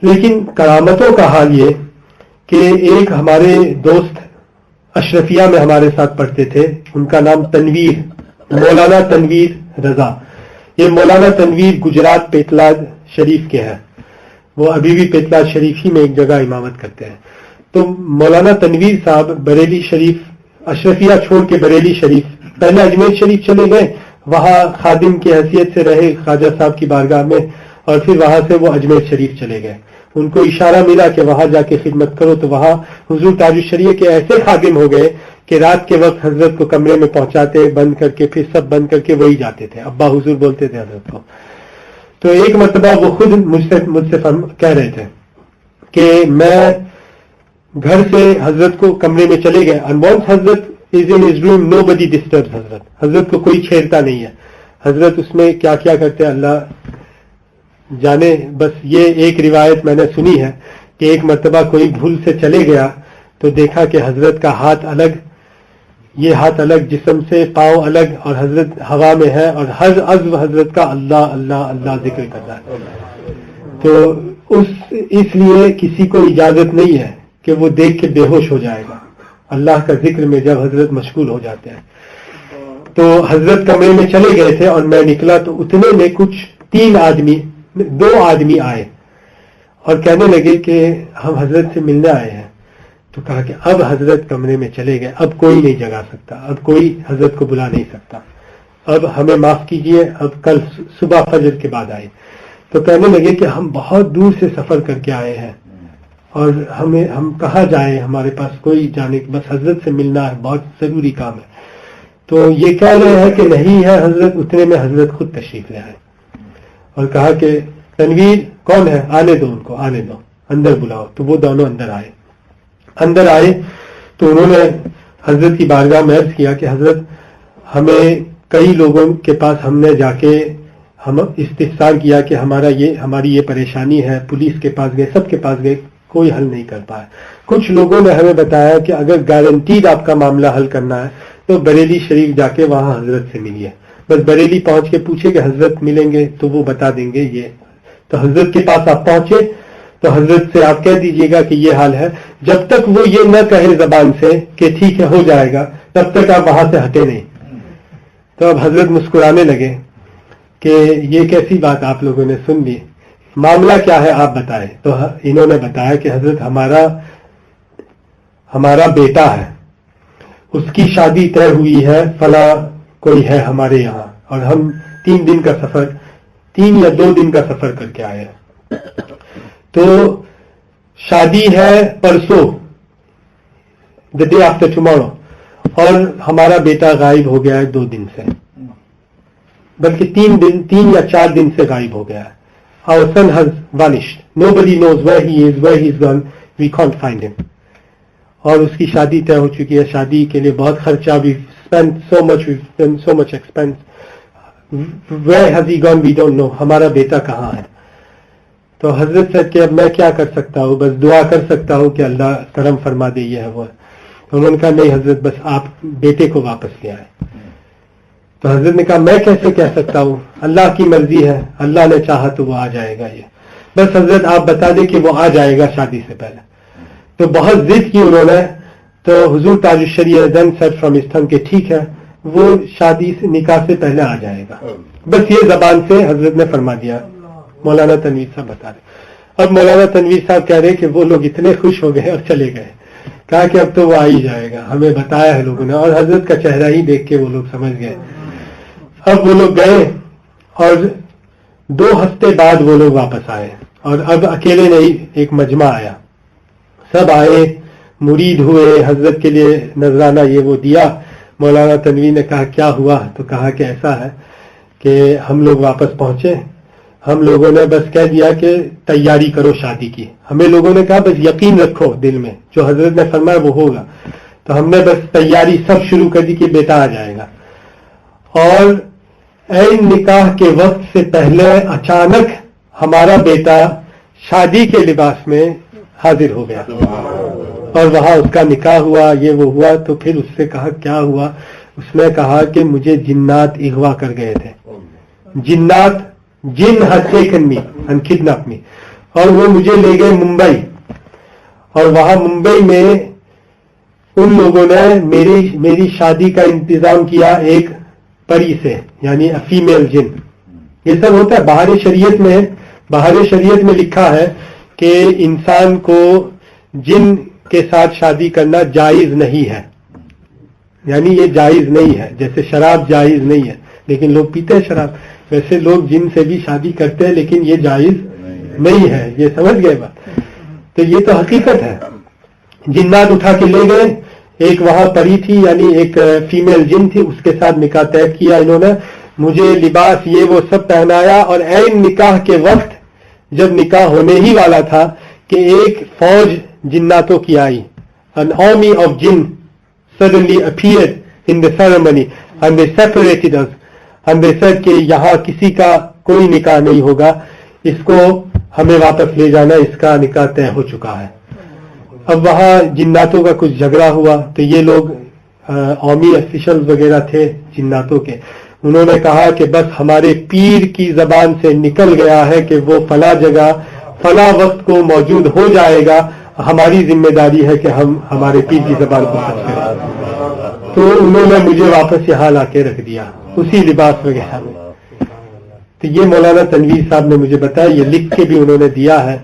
لیکن کرامتوں کا حال یہ کہ ایک ہمارے دوست اشرفیہ میں ہمارے ساتھ پڑھتے تھے، ان کا نام تنویر، مولانا تنویر رضا. یہ مولانا تنویر گجرات پیتلاج شریف کے ہیں، وہ ابھی بھی پیتلاج شریف ہی میں ایک جگہ امامت کرتے ہیں. تو مولانا تنویر صاحب بریلی شریف، اشرفیہ چھوڑ کے بریلی شریف، پہلے اجمیر شریف چلے گئے، وہاں خادم کی حیثیت سے رہے خواجہ صاحب کی بارگاہ میں، اور پھر وہاں سے وہ اجمیر شریف چلے گئے. ان کو اشارہ ملا کہ وہاں جا کے خدمت کرو، تو وہاں حضور تاج الشریعہ کے ایسے خادم ہو گئے کہ رات کے وقت حضرت کو کمرے میں پہنچاتے، بند کر کے، پھر سب بند کر کے وہی جاتے تھے. ابا حضور بولتے تھے حضرت کو. تو ایک مرتبہ وہ خود مجھ سے کہہ رہے تھے کہ میں گھر سے حضرت کو کمرے میں چلے گئے، and once حضرت is in his room nobody disturbs حضرت کو کوئی چھیڑتا نہیں ہے. حضرت اس میں کیا کیا کرتے اللہ جانے. بس یہ ایک روایت میں نے سنی ہے کہ ایک مرتبہ کوئی بھول سے چلے گیا تو دیکھا کہ حضرت کا ہاتھ الگ، یہ ہاتھ الگ جسم سے، پاؤں الگ، اور حضرت ہوا میں ہے، اور ہر عضو حضرت کا اللہ اللہ اللہ ذکر کر رہا ہے. تو اس لیے کسی کو اجازت نہیں ہے کہ وہ دیکھ کے بے ہوش ہو جائے گا اللہ کا ذکر میں جب حضرت مشغول ہو جاتے ہیں. تو حضرت کمرے میں چلے گئے تھے اور میں نکلا تو اتنے میں کچھ دو آدمی آئے اور کہنے لگے کہ ہم حضرت سے ملنے آئے ہیں. تو کہا کہ اب حضرت کمرے میں چلے گئے، اب کوئی نہیں جگا سکتا، اب کوئی حضرت کو بلا نہیں سکتا، اب ہمیں معاف کیجئے، اب کل صبح فجر کے بعد آئے. تو کہنے لگے کہ ہم بہت دور سے سفر کر کے آئے ہیں اور ہم کہاں جائیں، ہمارے پاس کوئی جانے، بس حضرت سے ملنا ہے، بہت ضروری کام ہے. تو یہ کہہ رہے ہیں کہ نہیں ہے حضرت. اتنے میں حضرت خود تشریف لے آئے اور کہا کہ تنویر کون ہے، آنے دو ان کو، آنے دو، اندر بلاؤ. تو وہ دونوں اندر آئے تو انہوں نے حضرت کی بارگاہ میں عرض کیا کہ حضرت ہمیں کئی لوگوں کے پاس ہم نے جا کے ہم استفسار کیا کہ ہماری یہ پریشانی ہے، پولیس کے پاس گئے، سب کے پاس گئے، کوئی حل نہیں کر پایا. کچھ لوگوں نے ہمیں بتایا کہ اگر گارنٹیڈ آپ کا معاملہ حل کرنا ہے تو بریلی شریف جا کے وہاں حضرت سے ملیے. بس بریلی پہنچ کے پوچھے کہ حضرت ملیں گے تو وہ بتا دیں گے. یہ تو حضرت کے پاس آپ پہنچے تو حضرت سے آپ کہہ دیجئے گا کہ یہ حال ہے. جب تک وہ یہ نہ کہے زبان سے کہ ٹھیک ہے ہو جائے گا، تب تک آپ وہاں سے ہٹے نہیں. تو اب حضرت مسکرانے لگے کہ یہ کیسی بات آپ لوگوں نے سن لی، معاملہ کیا ہے آپ بتائیں. تو انہوں نے بتایا کہ حضرت ہمارا بیٹا ہے، اس کی شادی طے ہوئی ہے، فلاں کوئی ہے ہمارے یہاں، اور ہم 3 یا 2 دن کا سفر کر کے آئے ہیں. تو شادی ہے پرسوں، the day after tomorrow، اور ہمارا بیٹا غائب ہو گیا ہے 2 دن سے، بلکہ 3 یا 4 دن سے غائب ہو گیا ہے. Our son has vanished. Nobody knows where he is, where he's gone. We can't find him. اور اس کی شادی طے ہو چکی ہے، شادی کے لیے بہت خرچہ، we've done so much expense. Where has he gone? We don't know. ہمارا بیٹا کہاں ہے؟ تو حضرت سے کہ اب میں کیا کر سکتا ہوں، بس دعا کر سکتا ہوں کہ اللہ کرم فرما دے. یہ ہے وہ. انہوں نے کہا نہیں حضرت، بس آپ بیٹے کو واپس لے آئے. تو حضرت نے کہا میں کیسے کہہ سکتا ہوں، اللہ کی مرضی ہے، اللہ نے چاہا تو وہ آ جائے گا. یہ بس حضرت آپ بتا دیں کہ وہ آ جائے گا شادی سے پہلے. تو بہت ضد کی انہوں نے. تو حضور تاج الشریعہ then said from his tongue کہ ٹھیک ہے، وہ شادی سے نکاح سے پہلے آ جائے گا. بس یہ زبان سے حضرت نے فرما دیا. مولانا تنویر صاحب بتا رہے. اب مولانا تنویر صاحب کہہ رہے کہ وہ لوگ اتنے خوش ہو گئے اور چلے گئے. کہا کہ اب تو وہ آ ہی جائے گا، ہمیں بتایا ہے لوگوں نے، اور حضرت کا چہرہ ہی دیکھ کے وہ لوگ سمجھ گئے. اب وہ لوگ گئے اور 2 ہفتے بعد وہ لوگ واپس آئے، اور اب اکیلے نہیں، ایک مجمع آیا، سب آئے، مرید ہوئے، حضرت کے لیے نذرانہ یہ وہ دیا. مولانا تنویر نے کہا کیا ہوا؟ تو کہا کہ ایسا ہے کہ ہم لوگ واپس پہنچے، ہم لوگوں نے بس کہہ دیا کہ تیاری کرو شادی کی. ہمیں لوگوں نے کہا بس یقین رکھو دل میں، جو حضرت نے فرمایا وہ ہوگا. تو ہم نے بس تیاری سب شروع کر دی کہ بیٹا آ جائے گا. اور عین نکاح کے وقت سے پہلے اچانک ہمارا بیٹا شادی کے لباس میں حاضر ہو گیا، اور وہاں اس کا نکاح ہوا، یہ وہ ہوا. تو پھر اس سے کہا کیا ہوا؟ اس نے کہا کہ مجھے جنات اغوا کر گئے تھے. جن had taken me and kidnapped me. اور وہ مجھے لے گئے ممبئی، اور وہاں ممبئی میں ان لوگوں نے میری شادی کا انتظام کیا ایک پری سے، یعنی فیمیل جن. یہ سب ہوتا ہے باہر شریعت میں لکھا ہے کہ انسان کو جن کے ساتھ شادی کرنا جائز نہیں ہے، یعنی یہ جائز نہیں ہے. جیسے شراب جائز نہیں ہے لیکن لوگ پیتے ہیں شراب، ویسے لوگ جن سے بھی شادی کرتے ہیں لیکن یہ جائز نہیں ہے. یہ سمجھ گئے بات؟ تو یہ تو حقیقت ہے. جنات اٹھا کے لے گئے، ایک وہاں پری تھی یعنی ایک فیمیل جن تھی، اس کے ساتھ نکاح طے کیا انہوں نے، مجھے لباس یہ وہ سب پہنایا، اور عین نکاح کے وقت جب نکاح ہونے ہی والا تھا کہ ایک فوج جناتوں کی آئی. An army of jinn suddenly appeared in the ceremony and they separated us and they said کہ یہاں کسی کا کوئی نکاح نہیں ہوگا، اس کو ہمیں واپس لے جانا، اس کا نکاح طے ہو چکا ہے. اب وہاں جناتوں کا کچھ جھگڑا ہوا تو یہ لوگ قومی افیشل وغیرہ تھے جناتوں کے، انہوں نے کہا کہ بس ہمارے پیر کی زبان سے نکل گیا ہے کہ وہ فلاں جگہ فلاں وقت کو موجود ہو جائے گا، ہماری ذمہ داری ہے کہ ہم ہمارے پیر کی زبان کو سچ کریں. تو انہوں نے مجھے واپس یہاں لا کے رکھ دیا اسی لباس وغیرہ میں. تو یہ مولانا تنویر صاحب نے مجھے بتایا، یہ لکھ کے بھی انہوں نے دیا ہے.